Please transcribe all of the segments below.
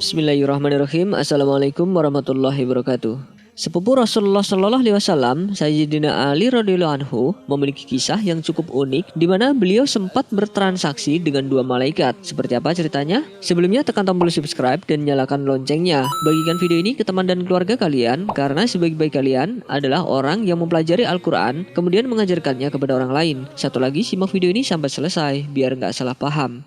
Bismillahirrahmanirrahim. Assalamualaikum warahmatullahi wabarakatuh. Sepupu Rasulullah Shallallahu Alaihi Wasallam, Sayyidina Ali radhiyallahu anhu, memiliki kisah yang cukup unik di mana beliau sempat bertransaksi dengan dua malaikat. Seperti apa ceritanya? Sebelumnya tekan tombol subscribe dan nyalakan loncengnya. Bagikan video ini ke teman dan keluarga kalian karena sebaik-baik kalian adalah orang yang mempelajari Al-Quran kemudian mengajarkannya kepada orang lain. Satu lagi, simak video ini sampai selesai biar nggak salah paham.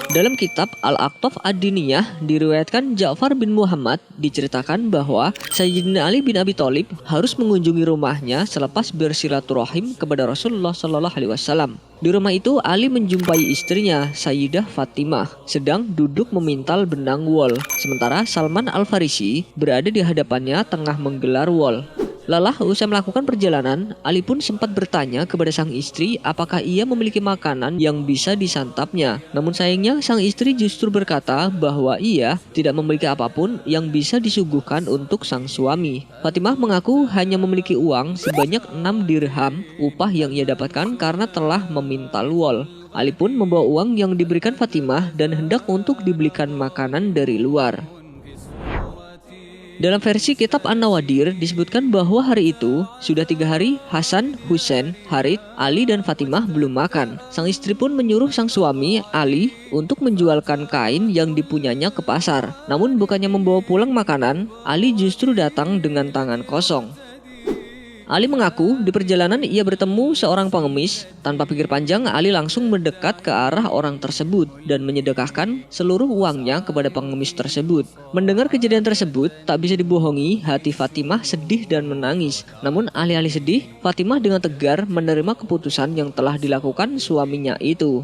Dalam kitab Al-Aqtaf Ad-Diniyah diriwayatkan Ja'far bin Muhammad diceritakan bahwa Sayyidina Ali bin Abi Thalib harus mengunjungi rumahnya selepas bersilaturahim kepada Rasulullah Shallallahu Alaihi Wasallam. Di rumah itu Ali menjumpai istrinya Sayyidah Fatimah sedang duduk memintal benang wol, sementara Salman Al-Farisi berada di hadapannya tengah menggelar wol. Lelah usai melakukan perjalanan, Ali pun sempat bertanya kepada sang istri apakah ia memiliki makanan yang bisa disantapnya. Namun sayangnya sang istri justru berkata bahwa ia tidak memiliki apapun yang bisa disuguhkan untuk sang suami. Fatimah mengaku hanya memiliki uang sebanyak 6 dirham upah yang ia dapatkan karena telah memintal wol. Ali pun membawa uang yang diberikan Fatimah dan hendak untuk dibelikan makanan dari luar. Dalam versi kitab An-Nawadir disebutkan bahwa hari itu sudah 3 hari Hasan, Husain, Harith, Ali dan Fatimah belum makan. Sang istri pun menyuruh sang suami Ali untuk menjualkan kain yang dipunyanya ke pasar. Namun bukannya membawa pulang makanan, Ali justru datang dengan tangan kosong. Ali mengaku di perjalanan ia bertemu seorang pengemis. Tanpa pikir panjang, Ali langsung mendekat ke arah orang tersebut dan menyedekahkan seluruh uangnya kepada pengemis tersebut. Mendengar kejadian tersebut, tak bisa dibohongi, hati Fatimah sedih dan menangis. Namun alih-alih sedih, Fatimah dengan tegar menerima keputusan yang telah dilakukan suaminya itu.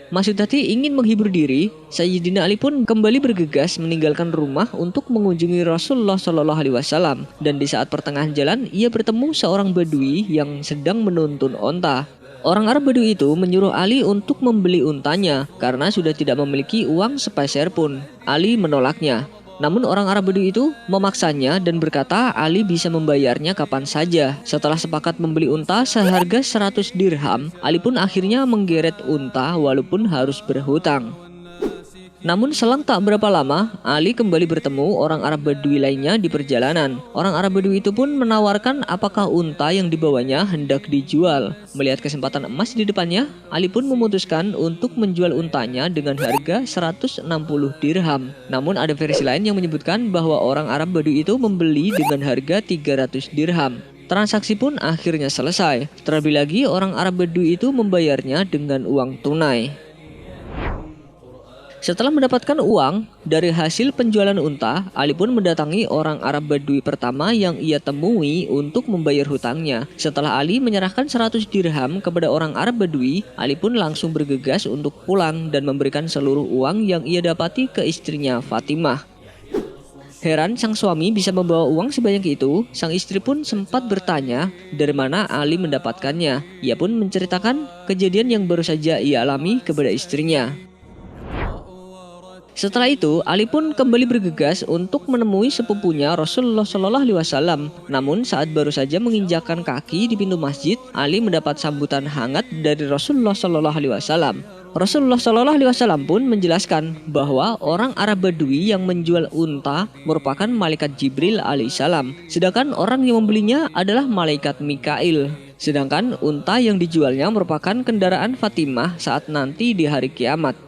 Maksud hati ingin menghibur diri, Sayyidina Ali pun kembali bergegas meninggalkan rumah untuk mengunjungi Rasulullah Shallallahu Alaihi Wasallam. Dan di saat pertengahan jalan, ia bertemu seorang Badui yang sedang menuntun onta. Orang Arab Badui itu menyuruh Ali untuk membeli untanya karena sudah tidak memiliki uang sepeser pun. Ali menolaknya. Namun orang Arab Badui itu memaksanya dan berkata Ali bisa membayarnya kapan saja. Setelah sepakat membeli unta seharga 100 dirham, Ali pun akhirnya menggeret unta walaupun harus berhutang. Namun selang tak berapa lama, Ali kembali bertemu orang Arab Badui lainnya di perjalanan. Orang Arab Badui itu pun menawarkan apakah unta yang dibawanya hendak dijual. Melihat kesempatan emas di depannya, Ali pun memutuskan untuk menjual untanya dengan harga 160 dirham. Namun ada versi lain yang menyebutkan bahwa orang Arab Badui itu membeli dengan harga 300 dirham. Transaksi pun akhirnya selesai. Terlebih lagi orang Arab Badui itu membayarnya dengan uang tunai. Setelah mendapatkan uang dari hasil penjualan unta, Ali pun mendatangi orang Arab Badui pertama yang ia temui untuk membayar hutangnya. Setelah Ali menyerahkan 100 dirham kepada orang Arab Badui, Ali pun langsung bergegas untuk pulang dan memberikan seluruh uang yang ia dapati ke istrinya Fatimah. Heran sang suami bisa membawa uang sebanyak itu, sang istri pun sempat bertanya dari mana Ali mendapatkannya. Ia pun menceritakan kejadian yang baru saja ia alami kepada istrinya. Setelah itu, Ali pun kembali bergegas untuk menemui sepupunya Rasulullah Shallallahu Alaihi Wasallam. Namun saat baru saja menginjakkan kaki di pintu masjid, Ali mendapat sambutan hangat dari Rasulullah Shallallahu Alaihi Wasallam. Rasulullah Shallallahu Alaihi Wasallam pun menjelaskan bahwa orang Arab Badui yang menjual unta merupakan malaikat Jibril alaihissalam, sedangkan orang yang membelinya adalah malaikat Mikail. Sedangkan unta yang dijualnya merupakan kendaraan Fatimah saat nanti di hari kiamat.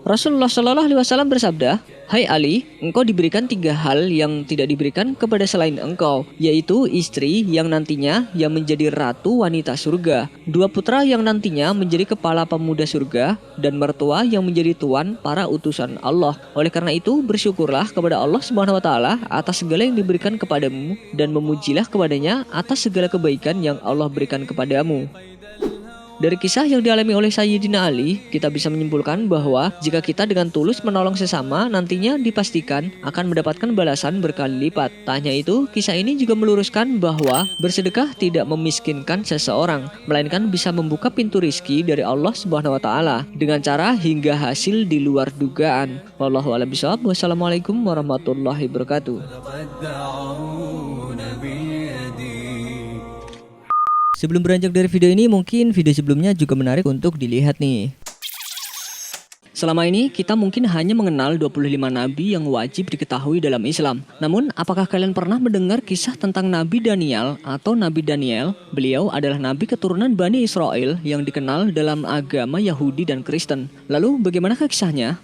Rasulullah Shallallahu Alaihi Wasallam bersabda, "Hai Ali, engkau diberikan 3 hal yang tidak diberikan kepada selain engkau, yaitu istri yang nantinya yang menjadi ratu wanita surga, 2 putra yang nantinya menjadi kepala pemuda surga, dan mertua yang menjadi tuan para utusan Allah. Oleh karena itu, bersyukurlah kepada Allah Subhanahu Wa Taala atas segala yang diberikan kepadamu dan memujilah kepadanya atas segala kebaikan yang Allah berikan kepadamu." Dari kisah yang dialami oleh Sayyidina Ali, kita bisa menyimpulkan bahwa jika kita dengan tulus menolong sesama, nantinya dipastikan akan mendapatkan balasan berkali lipat. Tak hanya itu, kisah ini juga meluruskan bahwa bersedekah tidak memiskinkan seseorang, melainkan bisa membuka pintu rizki dari Allah Subhanahu wa taala dengan cara hingga hasil di luar dugaan. Wallahu a'lam bishawab. Wassalamualaikum warahmatullahi wabarakatuh. Sebelum beranjak dari video ini, mungkin video sebelumnya juga menarik untuk dilihat nih. Selama ini kita mungkin hanya mengenal 25 nabi yang wajib diketahui dalam Islam. Namun, apakah kalian pernah mendengar kisah tentang Nabi Daniel atau Nabi Daniel? Beliau adalah nabi keturunan Bani Israel yang dikenal dalam agama Yahudi dan Kristen. Lalu, bagaimanakah kisahnya?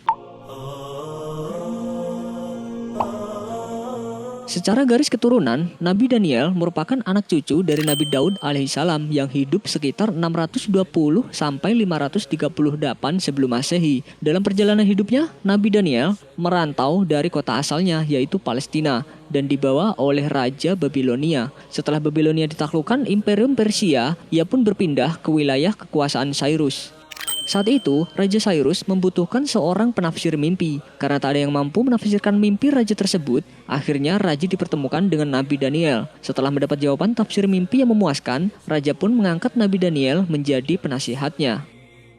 Secara garis keturunan, Nabi Daniel merupakan anak cucu dari Nabi Daud alaihissalam yang hidup sekitar 620 sampai 538 sebelum Masehi. Dalam perjalanan hidupnya, Nabi Daniel merantau dari kota asalnya yaitu Palestina dan dibawa oleh Raja Babilonia. Setelah Babilonia ditaklukkan Imperium Persia, ia pun berpindah ke wilayah kekuasaan Cyrus. Saat itu, Raja Cyrus membutuhkan seorang penafsir mimpi. Karena tak ada yang mampu menafsirkan mimpi raja tersebut, akhirnya raja dipertemukan dengan Nabi Daniel. Setelah mendapat jawaban tafsir mimpi yang memuaskan, raja pun mengangkat Nabi Daniel menjadi penasihatnya.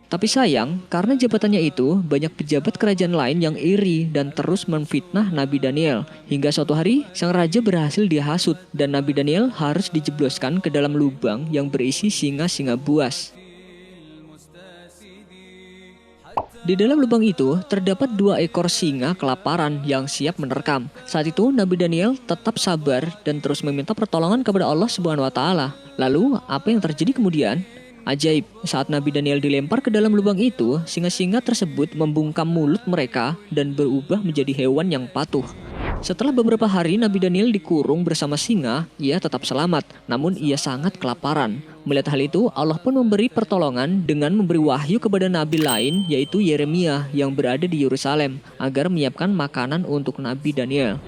Tapi sayang, karena jabatannya itu, banyak pejabat kerajaan lain yang iri dan terus memfitnah Nabi Daniel. Hingga suatu hari, sang raja berhasil dihasut dan Nabi Daniel harus dijebloskan ke dalam lubang yang berisi singa-singa buas. Di dalam lubang itu terdapat 2 ekor singa kelaparan yang siap menerkam. Saat itu Nabi Daniel tetap sabar dan terus meminta pertolongan kepada Allah Subhanahu wa taala. Lalu, apa yang terjadi kemudian? Ajaib, saat Nabi Daniel dilempar ke dalam lubang itu, singa-singa tersebut membungkam mulut mereka dan berubah menjadi hewan yang patuh. Setelah beberapa hari Nabi Daniel dikurung bersama singa, ia tetap selamat, namun ia sangat kelaparan. Melihat hal itu, Allah pun memberi pertolongan dengan memberi wahyu kepada nabi lain, yaitu Yeremia yang berada di Yerusalem, agar menyiapkan makanan untuk Nabi Daniel.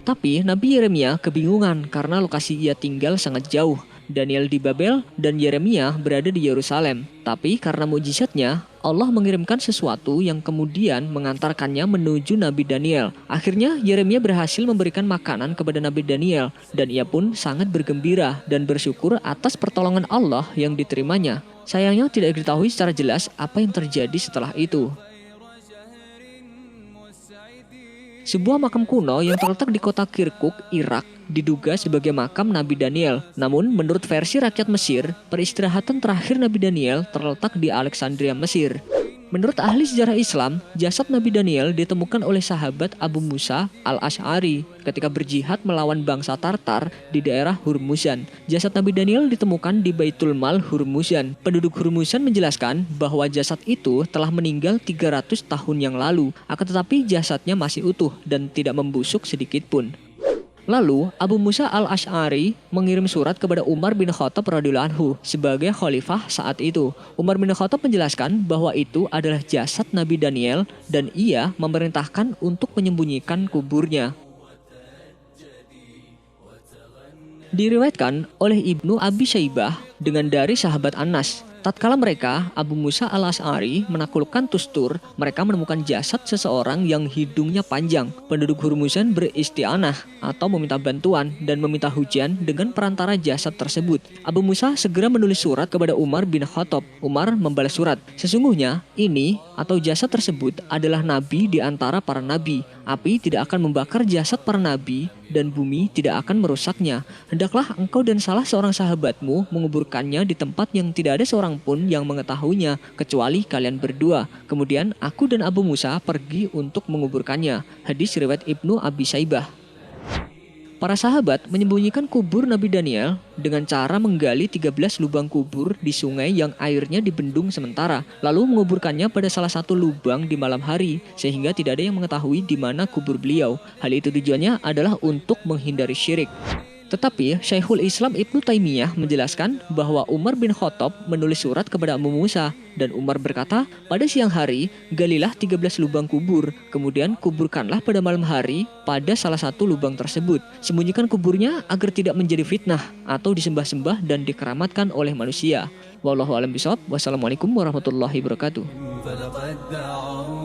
Tapi Nabi Yeremia kebingungan karena lokasi ia tinggal sangat jauh. Daniel di Babel dan Yeremia berada di Yerusalem. Tapi karena mukjizatnya, Allah mengirimkan sesuatu yang kemudian mengantarkannya menuju Nabi Daniel. Akhirnya Yeremia berhasil memberikan makanan kepada Nabi Daniel dan ia pun sangat bergembira dan bersyukur atas pertolongan Allah yang diterimanya. Sayangnya tidak diketahui secara jelas apa yang terjadi setelah itu. Sebuah makam kuno yang terletak di kota Kirkuk, Irak, diduga sebagai makam Nabi Daniel. Namun, menurut versi rakyat Mesir, peristirahatan terakhir Nabi Daniel terletak di Alexandria, Mesir. Menurut ahli sejarah Islam, jasad Nabi Daniel ditemukan oleh sahabat Abu Musa al-Asy'ari ketika berjihad melawan bangsa Tartar di daerah Hurmuzan. Jasad Nabi Daniel ditemukan di Baitul Mal Hurmuzan. Penduduk Hurmuzan menjelaskan bahwa jasad itu telah meninggal 300 tahun yang lalu, akan tetapi jasadnya masih utuh dan tidak membusuk sedikit pun. Lalu, Abu Musa al-Asy'ari mengirim surat kepada Umar bin Khattab radhiyallahu anhu sebagai khalifah saat itu. Umar bin Khattab menjelaskan bahwa itu adalah jasad Nabi Daniel dan ia memerintahkan untuk menyembunyikan kuburnya. Diriwayatkan oleh Ibnu Abi Syaibah dengan dari sahabat Anas. Tatkala mereka, Abu Musa al-Asy'ari menaklukkan Tustur, mereka menemukan jasad seseorang yang hidungnya panjang. Penduduk Hurmuzan beristi'anah atau meminta bantuan dan meminta hujan dengan perantara jasad tersebut. Abu Musa segera menulis surat kepada Umar bin Khattab. Umar membalas surat, sesungguhnya ini atau jasad tersebut adalah nabi di antara para nabi. Api tidak akan membakar jasad para nabi dan bumi tidak akan merusaknya. Hendaklah engkau dan salah seorang sahabatmu menguburkannya di tempat yang tidak ada seorang pun yang mengetahuinya kecuali kalian berdua. Kemudian aku dan Abu Musa pergi untuk menguburkannya. Hadis riwayat Ibnu Abi Syaibah. Para sahabat menyembunyikan kubur Nabi Daniel dengan cara menggali 13 lubang kubur di sungai yang airnya dibendung sementara, lalu menguburkannya pada salah satu lubang di malam hari, sehingga tidak ada yang mengetahui di mana kubur beliau. Hal itu tujuannya adalah untuk menghindari syirik. Tetapi Syekhul Islam Ibnu Taimiyah menjelaskan bahwa Umar bin Khattab menulis surat kepada Abu Musa dan Umar berkata, pada siang hari galilah 13 lubang kubur, kemudian kuburkanlah pada malam hari pada salah satu lubang tersebut. Sembunyikan kuburnya agar tidak menjadi fitnah atau disembah-sembah dan dikeramatkan oleh manusia. Wallahu a'lam bishawab. Wassalamualaikum warahmatullahi wabarakatuh. فلقد دعوا